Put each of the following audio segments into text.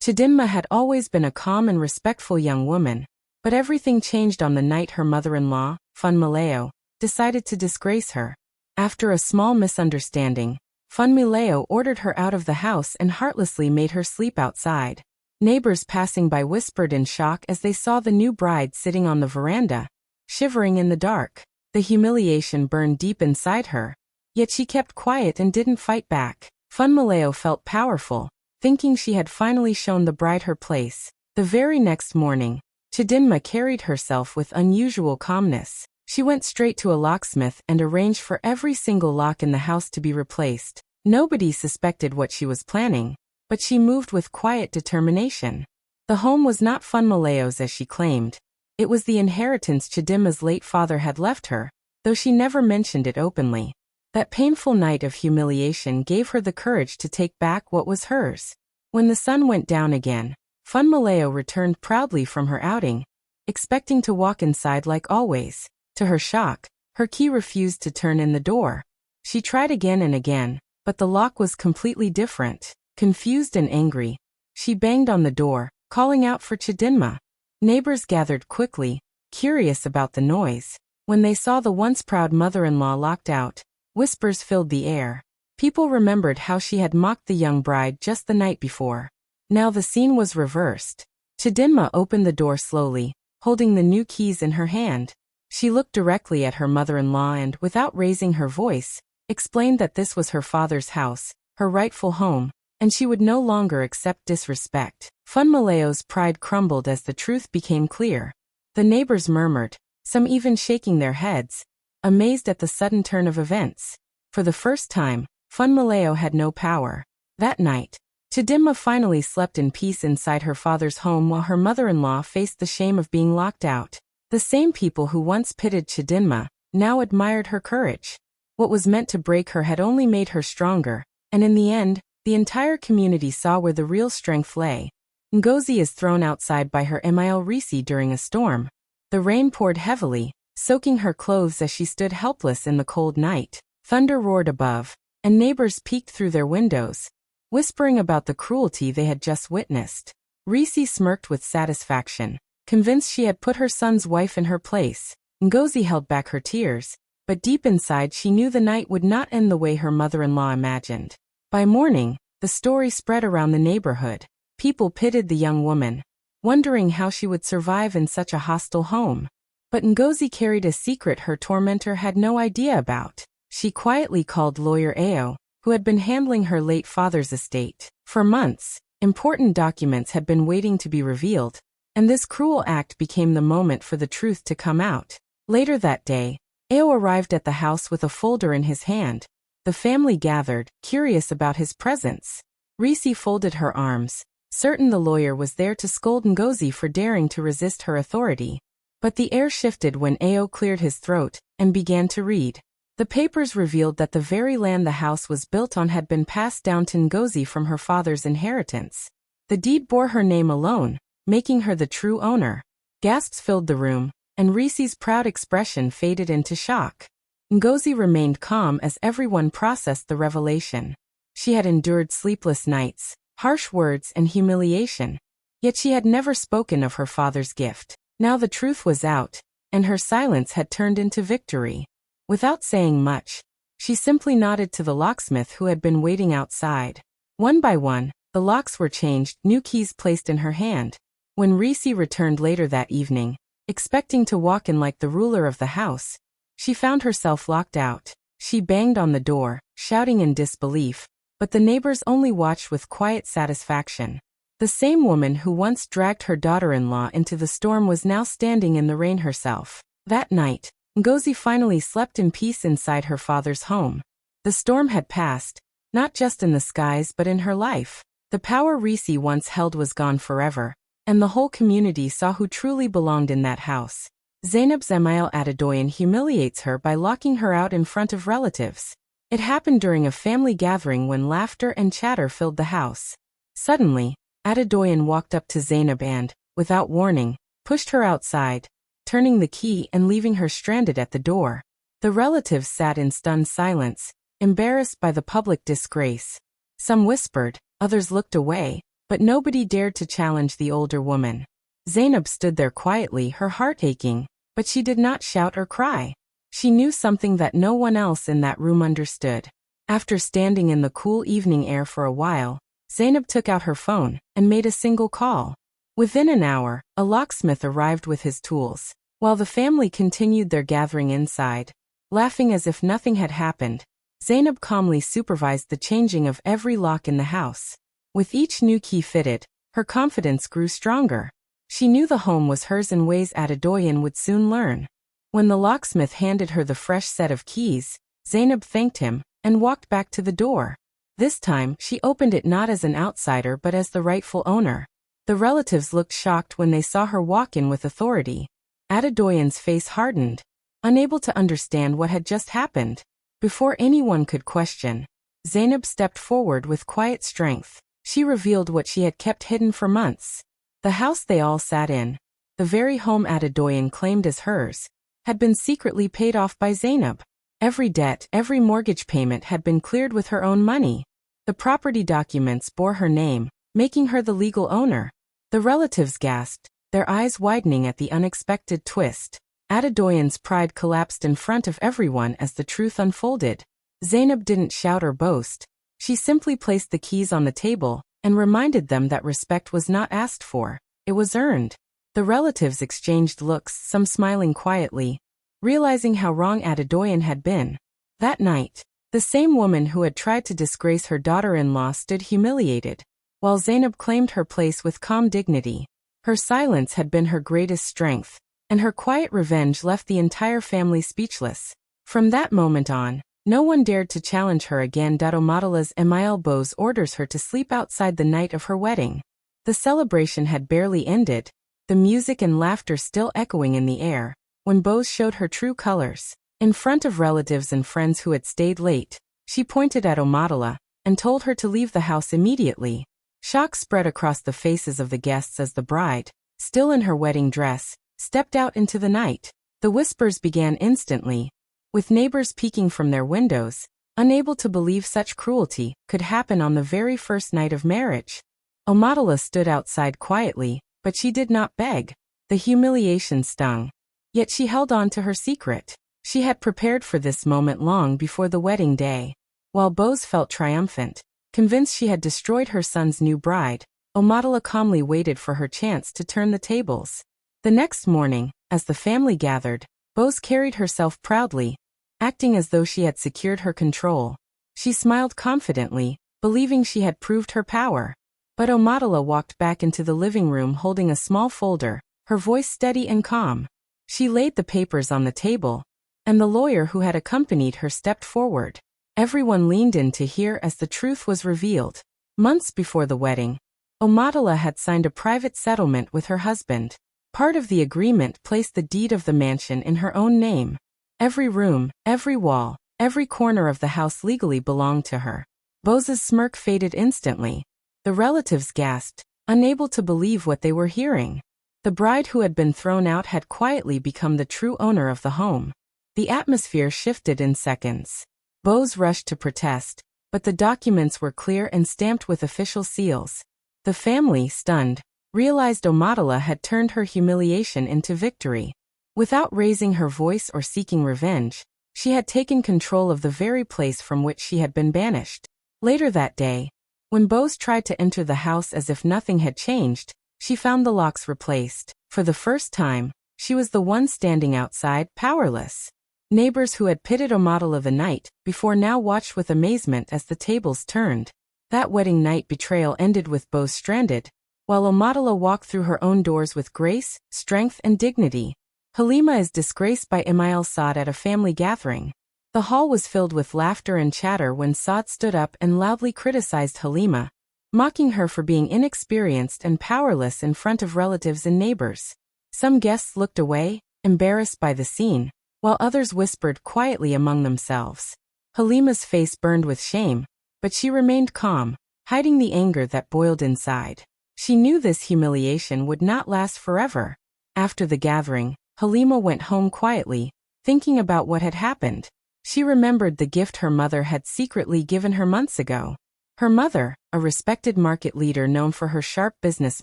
Chadimma had always been a calm and respectful young woman, but everything changed on the night her mother-in-law, Funmaleo, decided to disgrace her. After a small misunderstanding, Funmaleo ordered her out of the house and heartlessly made her sleep outside. Neighbors passing by whispered in shock as they saw the new bride sitting on the veranda, shivering in the dark. The humiliation burned deep inside her, yet she kept quiet and didn't fight back. Funmaleo felt powerful, thinking she had finally shown the bride her place. The very next morning, Chadimma carried herself with unusual calmness. She went straight to a locksmith and arranged for every single lock in the house to be replaced. Nobody suspected what she was planning, but she moved with quiet determination. The home was not Funmaleo's as she claimed. It was the inheritance Chadimma's late father had left her, though she never mentioned it openly. That painful night of humiliation gave her the courage to take back what was hers. When the sun went down again, Funmaleo returned proudly from her outing, expecting to walk inside like always. To her shock, her key refused to turn in the door. She tried again and again, but the lock was completely different. Confused and angry, she banged on the door, calling out for Chadimma. Neighbors gathered quickly, curious about the noise. When they saw the once proud mother-in-law locked out, whispers filled the air. People remembered how she had mocked the young bride just the night before. Now the scene was reversed. Chadimma opened the door slowly, holding the new keys in her hand. She looked directly at her mother-in-law and, without raising her voice, explained that this was her father's house, her rightful home, and she would no longer accept disrespect. Funmaleo's pride crumbled as the truth became clear. The neighbors murmured, some even shaking their heads, amazed at the sudden turn of events. For the first time, Funmaleo had no power. That night, Chadimma finally slept in peace inside her father's home while her mother-in-law faced the shame of being locked out. The same people who once pitted Chadimma now admired her courage. What was meant to break her had only made her stronger, and in the end, the entire community saw where the real strength lay. Ngozi is thrown outside by her Emile Risi during a storm. The rain poured heavily, soaking her clothes as she stood helpless in the cold night. Thunder roared above, and neighbors peeked through their windows, whispering about the cruelty they had just witnessed. Risi smirked with satisfaction, convinced she had put her son's wife in her place. Ngozi held back her tears, but deep inside she knew the night would not end the way her mother-in-law imagined. By morning, the story spread around the neighborhood. People pitied the young woman, wondering how she would survive in such a hostile home. But Ngozi carried a secret her tormentor had no idea about. She quietly called lawyer Ao, who had been handling her late father's estate. For months, important documents had been waiting to be revealed, and this cruel act became the moment for the truth to come out. Later that day, Ao arrived at the house with a folder in his hand. The family gathered, curious about his presence. Risi folded her arms, certain the lawyer was there to scold Ngozi for daring to resist her authority. But the air shifted when Ao cleared his throat and began to read. The papers revealed that the very land the house was built on had been passed down to Ngozi from her father's inheritance. The deed bore her name alone, making her the true owner. Gasps filled the room, and Risi's proud expression faded into shock. Ngozi remained calm as everyone processed the revelation. She had endured sleepless nights, harsh words and humiliation, yet she had never spoken of her father's gift. Now the truth was out, and her silence had turned into victory. Without saying much, she simply nodded to the locksmith who had been waiting outside. One by one, the locks were changed, new keys placed in her hand. When Risi returned later that evening, expecting to walk in like the ruler of the house, she found herself locked out. She banged on the door, shouting in disbelief, but the neighbors only watched with quiet satisfaction. The same woman who once dragged her daughter-in-law into the storm was now standing in the rain herself. That night, Ngozi finally slept in peace inside her father's home. The storm had passed, not just in the skies but in her life. The power Risi once held was gone forever, and the whole community saw who truly belonged in that house. Zanab's Emile Adedoyan humiliates her by locking her out in front of relatives. It happened during a family gathering when laughter and chatter filled the house. Suddenly, Adedoyan walked up to Zanab and, without warning, pushed her outside, turning the key and leaving her stranded at the door. The relatives sat in stunned silence, embarrassed by the public disgrace. Some whispered, others looked away, but nobody dared to challenge the older woman. Zanab stood there quietly, her heart aching, but she did not shout or cry. She knew something that no one else in that room understood. After standing in the cool evening air for a while, Zanab took out her phone and made a single call. Within an hour, a locksmith arrived with his tools, while the family continued their gathering inside. Laughing as if nothing had happened, Zanab calmly supervised the changing of every lock in the house. With each new key fitted, her confidence grew stronger. She knew the home was hers in ways Adedoyan would soon learn. When the locksmith handed her the fresh set of keys, Zanab thanked him and walked back to the door. This time, she opened it not as an outsider but as the rightful owner. The relatives looked shocked when they saw her walk in with authority. Adedoyan's face hardened, unable to understand what had just happened. Before anyone could question, Zanab stepped forward with quiet strength. She revealed what she had kept hidden for months. The house they all sat in, the very home Adedoyan claimed as hers, had been secretly paid off by Zanab. Every debt, every mortgage payment had been cleared with her own money. The property documents bore her name, making her the legal owner. The relatives gasped, their eyes widening at the unexpected twist. Adedoyan's pride collapsed in front of everyone as the truth unfolded. Zanab didn't shout or boast. She simply placed the keys on the table and reminded them that respect was not asked for, it was earned. The relatives exchanged looks, some smiling quietly, realizing how wrong Adedoyan had been. That night, the same woman who had tried to disgrace her daughter-in-law stood humiliated, while Zanab claimed her place with calm dignity. Her silence had been her greatest strength, and her quiet revenge left the entire family speechless. From that moment on, no one dared to challenge her again. Omadala's Email Bose orders her to sleep outside the night of her wedding. The celebration had barely ended, the music and laughter still echoing in the air, when Bose showed her true colors. In front of relatives and friends who had stayed late, she pointed at Omadala and told her to leave the house immediately. Shock spread across the faces of the guests as the bride, still in her wedding dress, stepped out into the night. The whispers began instantly, with neighbors peeking from their windows, unable to believe such cruelty could happen on the very first night of marriage. Omadala stood outside quietly, but she did not beg. The humiliation stung. Yet she held on to her secret. She had prepared for this moment long before the wedding day. While Bose felt triumphant, convinced she had destroyed her son's new bride, Omadala calmly waited for her chance to turn the tables. The next morning, as the family gathered, Bose carried herself proudly, acting as though she had secured her control. She smiled confidently, believing she had proved her power. But Omadala walked back into the living room holding a small folder, her voice steady and calm. She laid the papers on the table, and the lawyer who had accompanied her stepped forward. Everyone leaned in to hear as the truth was revealed. Months before the wedding, Omadala had signed a private settlement with her husband. Part of the agreement placed the deed of the mansion in her own name. Every room, every wall, every corner of the house legally belonged to her. Bose's smirk faded instantly. The relatives gasped, unable to believe what they were hearing. The bride who had been thrown out had quietly become the true owner of the home. The atmosphere shifted in seconds. Bose rushed to protest, but the documents were clear and stamped with official seals. The family, stunned, realized Omadala had turned her humiliation into victory. Without raising her voice or seeking revenge, she had taken control of the very place from which she had been banished. Later that day, when Bose tried to enter the house as if nothing had changed, she found the locks replaced. For the first time, she was the one standing outside, powerless. Neighbors who had pitied Omadala the night before now watched with amazement as the tables turned. That wedding night betrayal ended with Bose stranded, while Omadala walked through her own doors with grace, strength and dignity. Halima is disgraced by Email Saad at a family gathering. The hall was filled with laughter and chatter when Saad stood up and loudly criticized Halima, mocking her for being inexperienced and powerless in front of relatives and neighbors. Some guests looked away, embarrassed by the scene, while others whispered quietly among themselves. Halima's face burned with shame, but she remained calm, hiding the anger that boiled inside. She knew this humiliation would not last forever. After the gathering, Halima went home quietly, thinking about what had happened. She remembered the gift her mother had secretly given her months ago. Her mother, a respected market leader known for her sharp business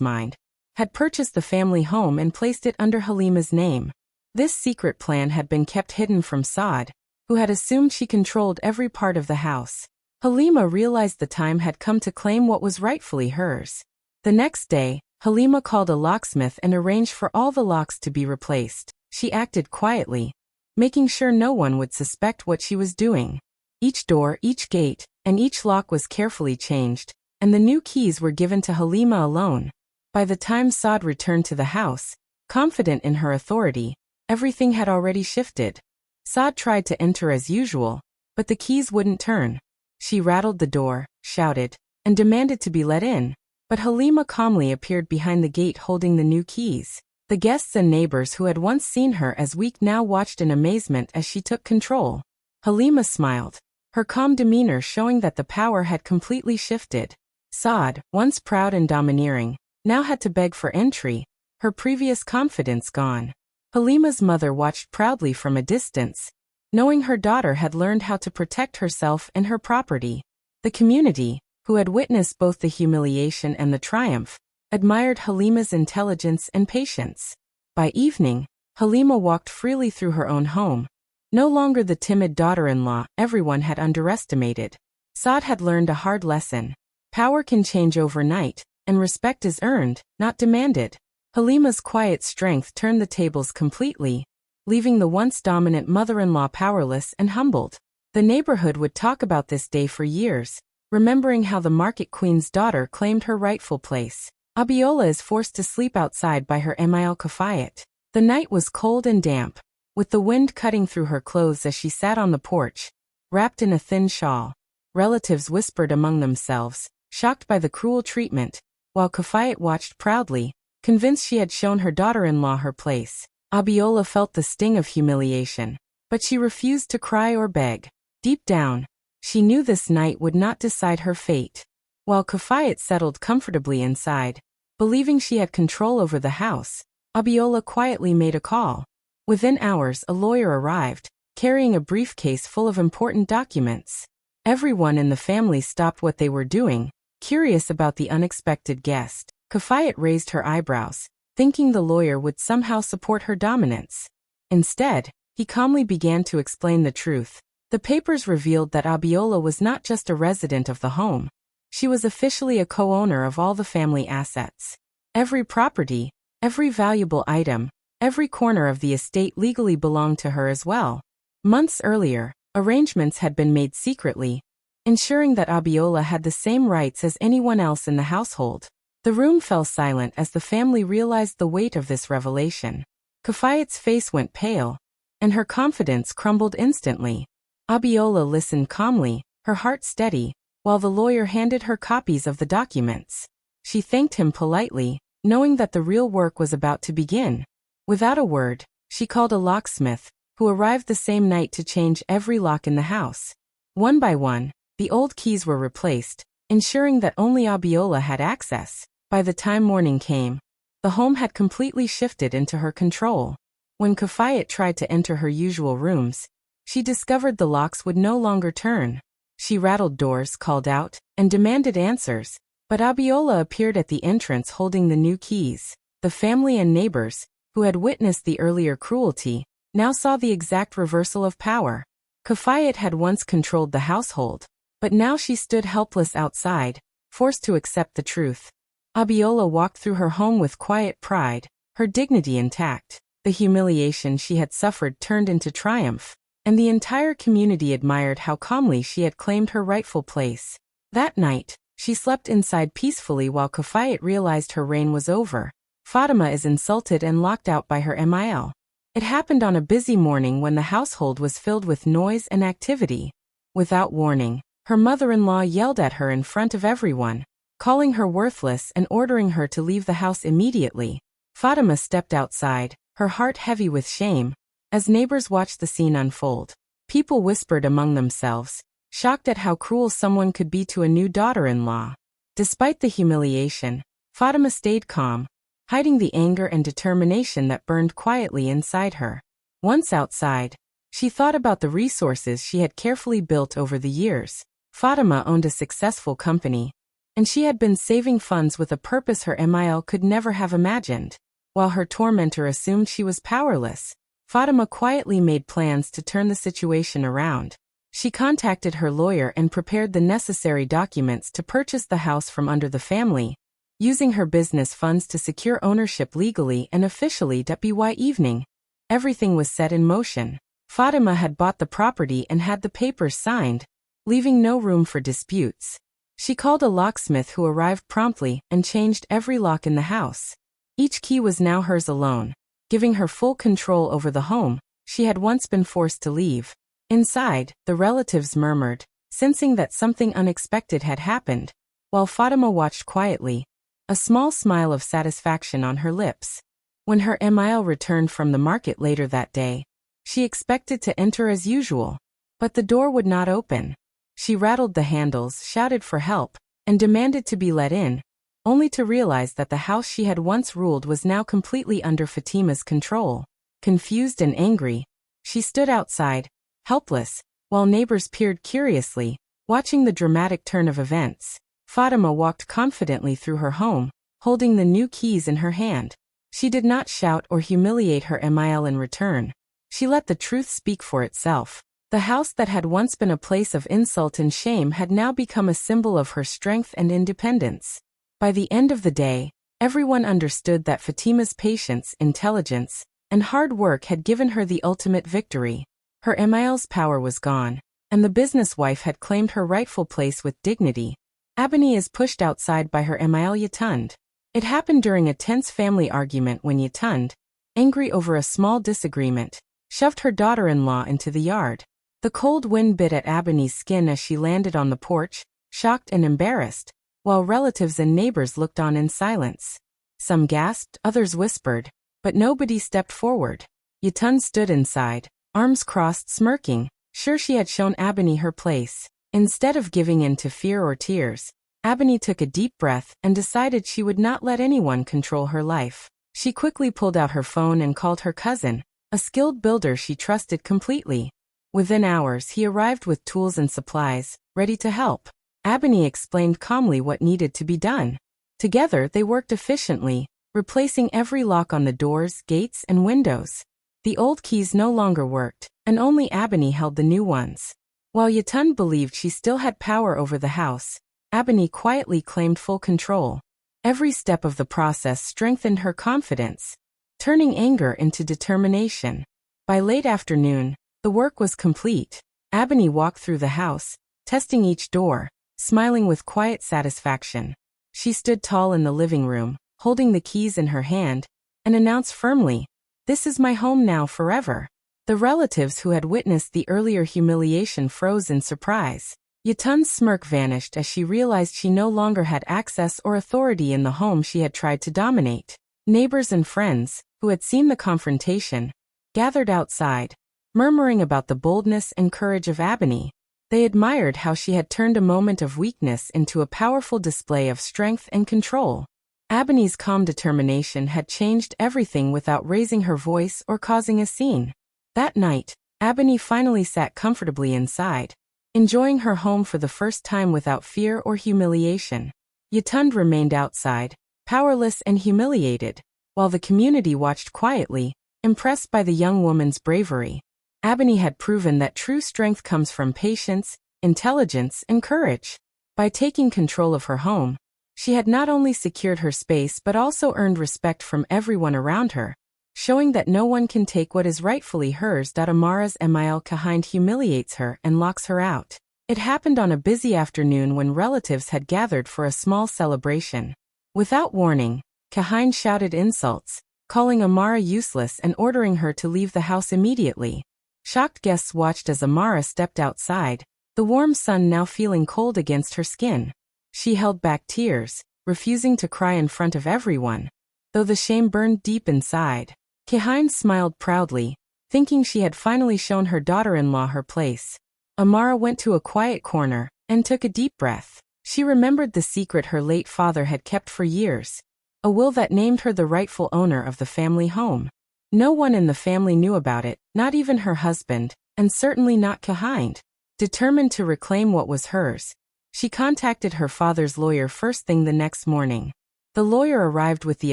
mind, had purchased the family home and placed it under Halima's name. This secret plan had been kept hidden from Saad, who had assumed she controlled every part of the house. Halima realized the time had come to claim what was rightfully hers. The next day, Halima called a locksmith and arranged for all the locks to be replaced. She acted quietly, making sure no one would suspect what she was doing. Each door, each gate, and each lock was carefully changed, and the new keys were given to Halima alone. By the time Saad returned to the house, confident in her authority, everything had already shifted. Saad tried to enter as usual, but the keys wouldn't turn. She rattled the door, shouted, and demanded to be let in, but Halima calmly appeared behind the gate holding the new keys. The guests and neighbors who had once seen her as weak now watched in amazement as she took control. Halima smiled, her calm demeanor showing that the power had completely shifted. Saad, once proud and domineering, now had to beg for entry, her previous confidence gone. Halima's mother watched proudly from a distance, knowing her daughter had learned how to protect herself and her property. The community, who had witnessed both the humiliation and the triumph, admired Halima's intelligence and patience. By evening, Halima walked freely through her own home. No longer the timid daughter-in-law everyone had underestimated. Saad had learned a hard lesson. Power can change overnight, and respect is earned, not demanded. Halima's quiet strength turned the tables completely, leaving the once dominant mother-in-law powerless and humbled. The neighborhood would talk about this day for years, remembering how the market queen's daughter claimed her rightful place. Abiola is forced to sleep outside by her Emil Kafayat. The night was cold and damp, with the wind cutting through her clothes as she sat on the porch, wrapped in a thin shawl. Relatives whispered among themselves, shocked by the cruel treatment, while Kafayat watched proudly, convinced she had shown her daughter-in-law her place. Abiola felt the sting of humiliation, but she refused to cry or beg. Deep down, she knew this night would not decide her fate. While Kafayat settled comfortably inside, believing she had control over the house, Abiola quietly made a call. Within hours, a lawyer arrived, carrying a briefcase full of important documents. Everyone in the family stopped what they were doing, curious about the unexpected guest. Kafayat raised her eyebrows, thinking the lawyer would somehow support her dominance. Instead, he calmly began to explain the truth. The papers revealed that Abiola was not just a resident of the home. She was officially a co-owner of all the family assets. Every property, every valuable item, every corner of the estate legally belonged to her as well. Months earlier, arrangements had been made secretly, ensuring that Abiola had the same rights as anyone else in the household. The room fell silent as the family realized the weight of this revelation. Kafayat's face went pale, and her confidence crumbled instantly. Abiola listened calmly, her heart steady, while the lawyer handed her copies of the documents. She thanked him politely, knowing that the real work was about to begin. Without a word, she called a locksmith, who arrived the same night to change every lock in the house. One by one, the old keys were replaced, ensuring that only Abiola had access. By the time morning came, the home had completely shifted into her control. When Kafayat tried to enter her usual rooms, she discovered the locks would no longer turn. She rattled doors, called out, and demanded answers, but Abiola appeared at the entrance holding the new keys. The family and neighbors, who had witnessed the earlier cruelty, now saw the exact reversal of power. Kafayat had once controlled the household, but now she stood helpless outside, forced to accept the truth. Abiola walked through her home with quiet pride, her dignity intact. The humiliation she had suffered turned into triumph, and the entire community admired how calmly she had claimed her rightful place. That night, she slept inside peacefully while Kafayat realized her reign was over. Fatima is insulted and locked out by her Mil. It happened on a busy morning when the household was filled with noise and activity. Without warning, her mother-in-law yelled at her in front of everyone, calling her worthless and ordering her to leave the house immediately. Fatima stepped outside, her heart heavy with shame, as neighbors watched the scene unfold. People whispered among themselves, shocked at how cruel someone could be to a new daughter-in-law. Despite the humiliation, Fatima stayed calm, hiding the anger and determination that burned quietly inside her. Once outside, she thought about the resources she had carefully built over the years. Fatima owned a successful company, and she had been saving funds with a purpose her Mil could never have imagined. While her tormentor assumed she was powerless, Fatima quietly made plans to turn the situation around. She contacted her lawyer and prepared the necessary documents to purchase the house from under the family, using her business funds to secure ownership legally and officially. By evening, everything was set in motion. Fatima had bought the property and had the papers signed, leaving no room for disputes. She called a locksmith who arrived promptly and changed every lock in the house. Each key was now hers alone, giving her full control over the home she had once been forced to leave. Inside, the relatives murmured, sensing that something unexpected had happened, while Fatima watched quietly, a small smile of satisfaction on her lips. When her Mil returned from the market later that day, she expected to enter as usual, but the door would not open. She rattled the handles, shouted for help, and demanded to be let in, only to realize that the house she had once ruled was now completely under Fatima's control. Confused and angry, she stood outside, helpless, while neighbors peered curiously, watching the dramatic turn of events. Fatima walked confidently through her home, holding the new keys in her hand. She did not shout or humiliate her Mil in return. She let the truth speak for itself. The house that had once been a place of insult and shame had now become a symbol of her strength and independence. By the end of the day, everyone understood that Fatima's patience, intelligence, and hard work had given her the ultimate victory. Her Mil's power was gone, and the business wife had claimed her rightful place with dignity. Abony is pushed outside by her Mil Yatund. It happened during a tense family argument when Yatund, angry over a small disagreement, shoved her daughter-in-law into the yard. The cold wind bit at Abony's skin as she landed on the porch, shocked and embarrassed, while relatives and neighbors looked on in silence. Some gasped, others whispered, but nobody stepped forward. Yatund stood inside, arms crossed, smirking, sure she had shown Abony her place. Instead of giving in to fear or tears, Abony took a deep breath and decided she would not let anyone control her life. She quickly pulled out her phone and called her cousin, a skilled builder she trusted completely. Within hours he arrived with tools and supplies, ready to help. Abony explained calmly what needed to be done. Together they worked efficiently, replacing every lock on the doors, gates, and windows. The old keys no longer worked, and only Abony held the new ones. While Yatund believed she still had power over the house, Abony quietly claimed full control. Every step of the process strengthened her confidence, turning anger into determination. By late afternoon, the work was complete. Abony walked through the house, testing each door, smiling with quiet satisfaction. She stood tall in the living room, holding the keys in her hand, and announced firmly, "This is my home now forever." The relatives who had witnessed the earlier humiliation froze in surprise. Yatund's smirk vanished as she realized she no longer had access or authority in the home she had tried to dominate. Neighbors and friends, who had seen the confrontation, gathered outside, murmuring about the boldness and courage of Abony. They admired how she had turned a moment of weakness into a powerful display of strength and control. Abony's calm determination had changed everything without raising her voice or causing a scene. That night, Abony finally sat comfortably inside, enjoying her home for the first time without fear or humiliation. Yatund remained outside, powerless and humiliated, while the community watched quietly, impressed by the young woman's bravery. Abony had proven that true strength comes from patience, intelligence, and courage. By taking control of her home, she had not only secured her space but also earned respect from everyone around her, showing that no one can take what is rightfully hers. Amara's Mil Kahind humiliates her and locks her out. It happened on a busy afternoon when relatives had gathered for a small celebration. Without warning, Kahind shouted insults, calling Amara useless and ordering her to leave the house immediately. Shocked guests watched as Amara stepped outside, the warm sun now feeling cold against her skin. She held back tears, refusing to cry in front of everyone, though the shame burned deep inside. Kahind smiled proudly, thinking she had finally shown her daughter-in-law her place. Amara went to a quiet corner and took a deep breath. She remembered the secret her late father had kept for years, a will that named her the rightful owner of the family home. No one in the family knew about it, not even her husband, and certainly not Kahind. Determined to reclaim what was hers, she contacted her father's lawyer first thing the next morning. The lawyer arrived with the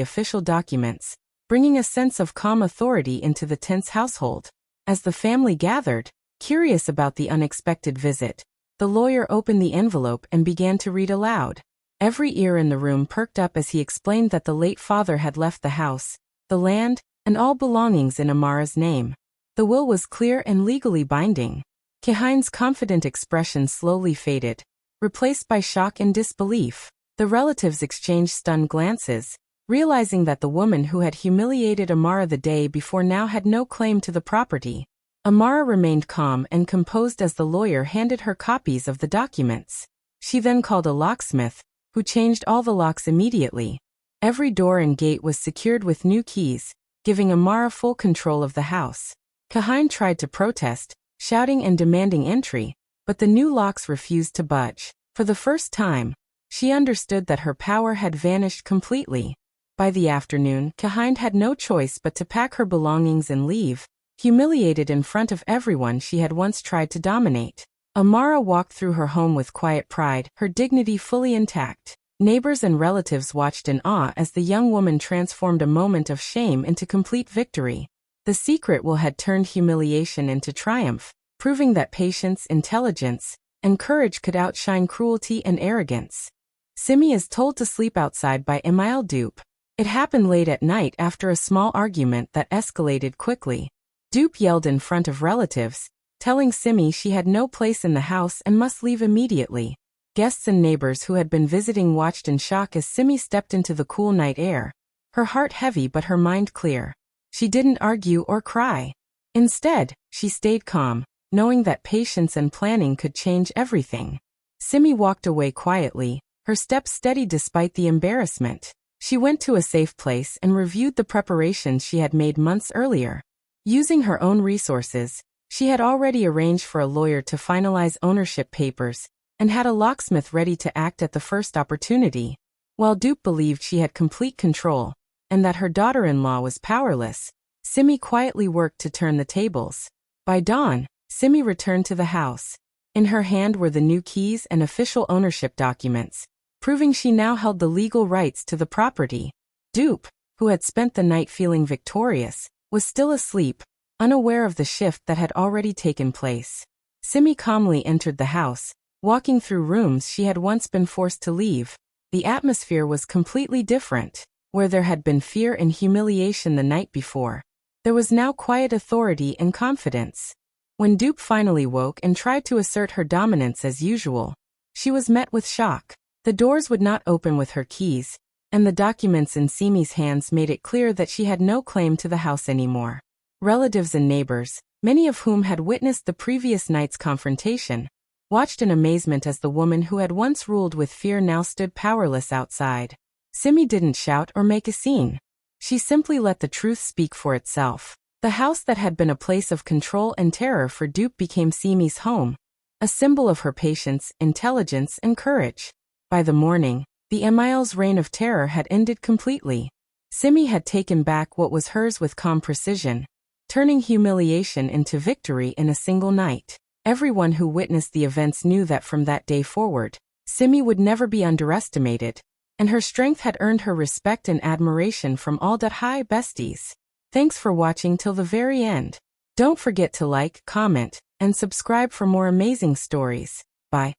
official documents, bringing a sense of calm authority into the tense household. As the family gathered, curious about the unexpected visit, the lawyer opened the envelope and began to read aloud. Every ear in the room perked up as he explained that the late father had left the house, the land, and all belongings in Amara's name. The will was clear and legally binding. Kahine's confident expression slowly faded, replaced by shock and disbelief. The relatives exchanged stunned glances, realizing that the woman who had humiliated Amara the day before now had no claim to the property. Amara remained calm and composed as the lawyer handed her copies of the documents. She then called a locksmith, who changed all the locks immediately. Every door and gate was secured with new keys, giving Amara full control of the house. Kahine tried to protest, shouting and demanding entry, but the new locks refused to budge. For the first time, she understood that her power had vanished completely. By the afternoon, Kahine had no choice but to pack her belongings and leave, humiliated in front of everyone she had once tried to dominate. Amara walked through her home with quiet pride, her dignity fully intact. Neighbors and relatives watched in awe as the young woman transformed a moment of shame into complete victory. The secret will had turned humiliation into triumph, proving that patience, intelligence, and courage could outshine cruelty and arrogance. Simei is told to sleep outside by Emile Dupe. It happened late at night after a small argument that escalated quickly. Dupe yelled in front of relatives, telling Simei she had no place in the house and must leave immediately. Guests and neighbors who had been visiting watched in shock as Simei stepped into the cool night air, her heart heavy but her mind clear. She didn't argue or cry. Instead, she stayed calm, knowing that patience and planning could change everything. Simei walked away quietly, her steps steady despite the embarrassment. She went to a safe place and reviewed the preparations she had made months earlier. Using her own resources, she had already arranged for a lawyer to finalize ownership papers, and had a locksmith ready to act at the first opportunity. While Dupe believed she had complete control, and that her daughter-in-law was powerless, Simei quietly worked to turn the tables. By dawn, Simei returned to the house. In her hand were the new keys and official ownership documents, proving she now held the legal rights to the property. Dupe, who had spent the night feeling victorious, was still asleep, unaware of the shift that had already taken place. Simei calmly entered the house, walking through rooms she had once been forced to leave. The atmosphere was completely different. Where there had been fear and humiliation the night before, there was now quiet authority and confidence. When Dupe finally woke and tried to assert her dominance as usual, she was met with shock. The doors would not open with her keys, and the documents in Simei's hands made it clear that she had no claim to the house anymore. Relatives and neighbors, many of whom had witnessed the previous night's confrontation, watched in amazement as the woman who had once ruled with fear now stood powerless outside. Simei didn't shout or make a scene. She simply let the truth speak for itself. The house that had been a place of control and terror for Dupe became Simei's home, a symbol of her patience, intelligence, and courage. By the morning, the Emile's reign of terror had ended completely. Simei had taken back what was hers with calm precision, turning humiliation into victory in a single night. Everyone who witnessed the events knew that from that day forward, Simei would never be underestimated, and her strength had earned her respect and admiration from all .hi besties. Thanks for watching till the very end. Don't forget to like, comment, and subscribe for more amazing stories. Bye.